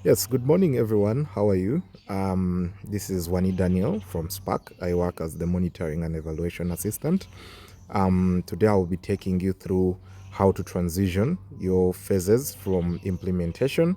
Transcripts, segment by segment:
Yes, good morning, everyone. How are you? This is Wani Daniel from Spark. I work as the monitoring and evaluation assistant. Today, I will be taking you through how to transition your phases from implementation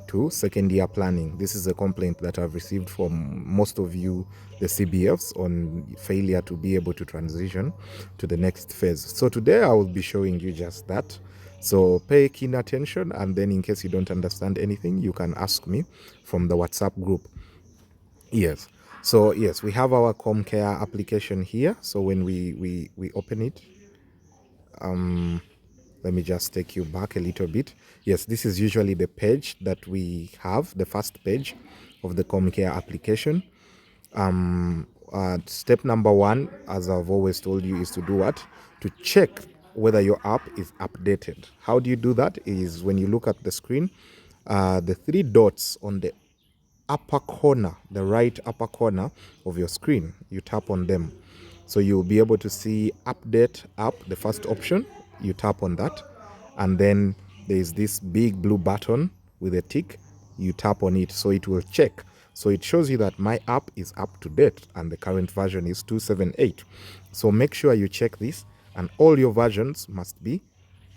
to second year planning. This is a complaint that I've received from most of you, the CBFs, on failure to be able to transition to the next phase. So today I will be showing you just that. So pay keen attention, and then in case you don't understand anything, you can ask me from the WhatsApp group. Yes. So yes, we have our ComCare application here. So when we open it, let me just take you back a little bit. Yes, this is usually the page that we have, the first page of the ComCare application. Step number one, as I've always told you, is to do what? To check whether your app is updated. How do you do that? Is when you look at the screen, the three dots on the upper corner, the right upper corner of your screen, you tap on them. So you'll be able to see update app, the first option. You tap on that, and then there's this big blue button with a tick. You tap on it, so it will check. So it shows you that my app is up to date and the current version is 278. So make sure you check this, and all your versions must be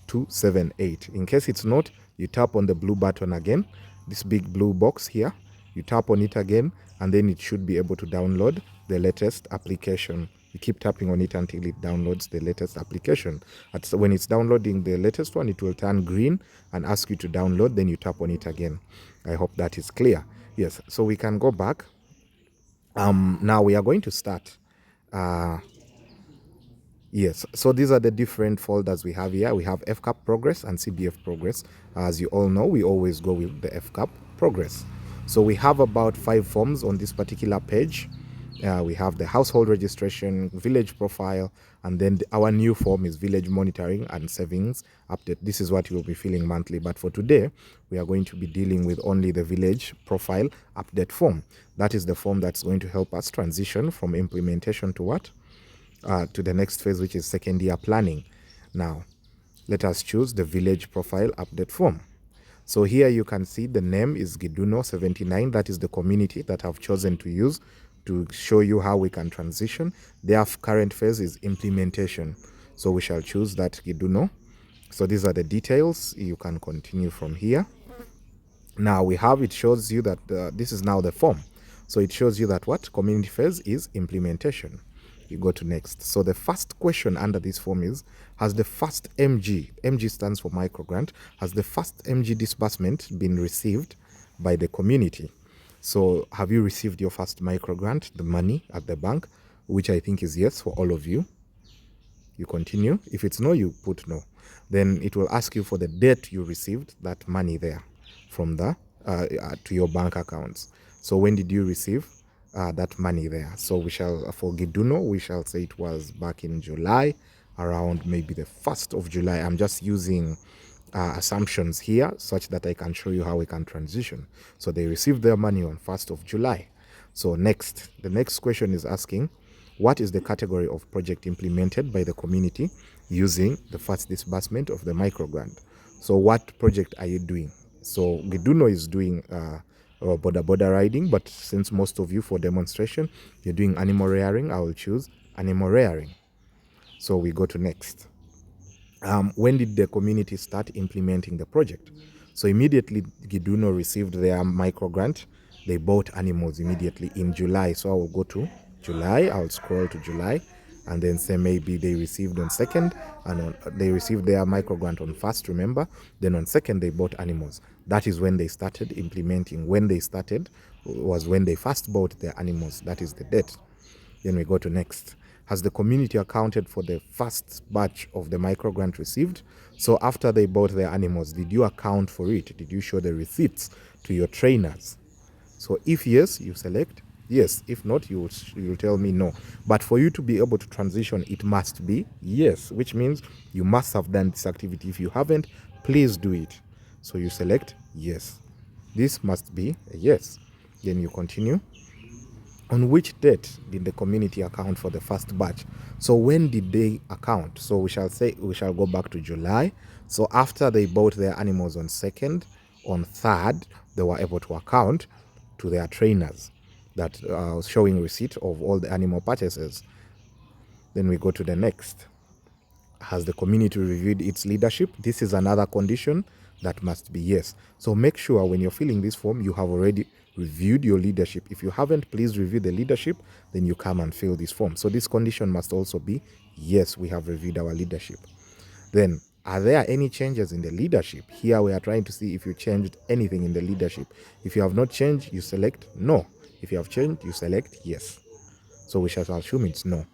278. In case it's not, you tap on the blue button again, this big blue box here. You tap on it again, and then it should be able to download the latest application. You keep tapping on it until it downloads the latest application. When it's downloading the latest one, it will turn green and ask you to download. Then you tap on it again. I hope that is clear. Yes, so we can go back. Now we are going to start. Yes, so these are the different folders we have here. We have FCAP progress and CBF progress. As you all know, we always go with the FCAP progress. So we have about 5 forms on this particular page. We have the household registration, village profile, and then our new form is village monitoring and savings update. This is what you will be filling monthly. But for today, we are going to be dealing with only the village profile update form. That is the form that's going to help us transition from implementation to what? To the next phase, which is second year planning. Now, let us choose the village profile update form. So here you can see the name is Giduno 79. That is the community that I've chosen to use to show you how we can transition. Their current phase is implementation. So we shall choose that Giduno. So these are the details. You can continue from here. Now we have, it shows you that this is now the form. So it shows you that what community phase is implementation. You go to next. So the first question under this form is, has the first MG stands for microgrant, has the first MG disbursement been received by the community? So have you received your first microgrant, the money at the bank, which I think is yes for all of you. You continue. If it's no, you put no. Then it will ask you for the date you received that money there from the to your bank accounts. So when did you receive that money there? So we shall, for Giduno, we shall say it was back in July, around maybe the 1st of July. I'm just using assumptions here such that I can show you how we can transition. So they received their money on 1st of July. So next, the next question is asking, what is the category of project implemented by the community using the first disbursement of the microgrant? So what project are you doing? So Giduno is doing border riding, but since most of you for demonstration, you're doing animal rearing, I will choose animal rearing. So we go to next. When did the community start implementing the project? So immediately Giduno received their microgrant, they bought animals immediately in July. So I will go to July, I'll scroll to July, and then say maybe they received on 2nd, and they received their microgrant on 1st, remember? Then on 2nd, they bought animals. That is when they started implementing. When they started was when they first bought their animals. That is the date. Then we go to next. Has the community accounted for the first batch of the microgrant received? So after they bought their animals, did you account for it? Did you show the receipts to your trainers? So if yes, you select yes. If not, you will tell me no. But for you to be able to transition, it must be yes, which means you must have done this activity. If you haven't, please do it. So you select yes. This must be a yes. Then you continue. On which date did the community account for the first batch? So when did they account? So we shall go back to July. So after they bought their animals on 2nd on 3rd, they were able to account to their trainers that showing receipt of all the animal purchases. Then we go to the next. Has the community reviewed its leadership? This is another condition that must be yes. So make sure when you're filling this form, you have already reviewed your leadership. If you haven't, please review the leadership, then you come and fill this form. So this condition must also be yes, we have reviewed our leadership. Then, are there any changes in the leadership? Here we are trying to see if you changed anything in the leadership. If you have not changed, you select no. If you have changed, you select yes. So we shall assume it's no.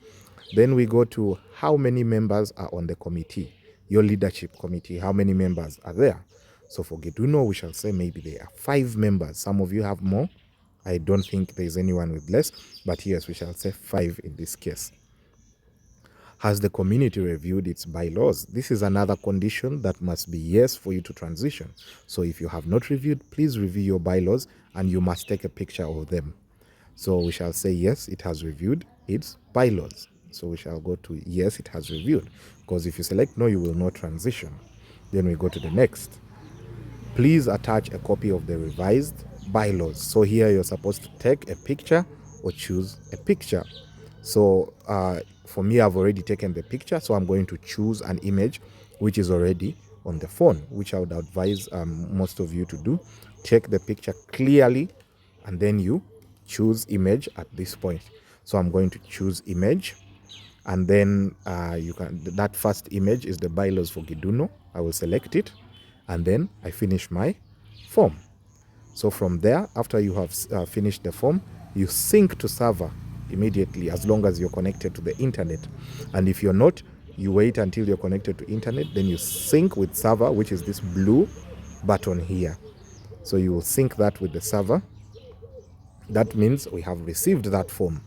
Then we go to how many members are on the committee, your leadership committee, how many members are there? So for Geduno, we shall say maybe there are 5 members. Some of you have more. I don't think there's anyone with less, but yes, we shall say 5 in this case. Has the community reviewed its bylaws? This is another condition that must be yes for you to transition. So if you have not reviewed, please review your bylaws and you must take a picture of them. So we shall say yes, it has reviewed its bylaws. So we shall go to yes, it has reviewed. Because if you select no, you will not transition. Then we go to the next. Please attach a copy of the revised bylaws. So here you're supposed to take a picture or choose a picture. So for me, I've already taken the picture, so I'm going to choose an image which is already on the phone, which I would advise most of you to do. Take the picture clearly and then you choose image at this point. So I'm going to choose image, and then that first image is the bylaws for Geduno. I will select it and then I finish my form. So from there, after you have finished the form, you sync to server immediately as long as you're connected to the internet. And if you're not, you wait until you're connected to internet, then you sync with server, which is this blue button here. So you will sync that with the server. That means we have received that form.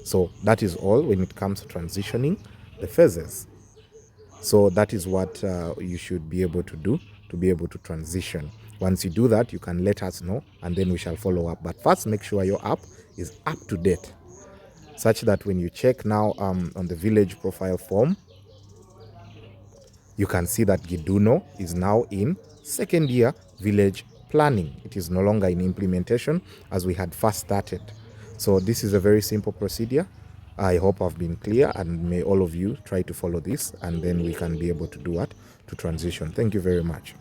So that is all when it comes to transitioning the phases. So that is what you should be able to do to be able to transition. Once you do that, you can let us know and then we shall follow up. But first, make sure your app is up to date, such that when you check now on the village profile form, you can see that Geduno is now in 2nd year village planning. It is no longer in implementation as we had first started. So this is a very simple procedure. I hope I've been clear, and may all of you try to follow this, and then we can be able to do what? To transition. Thank you very much.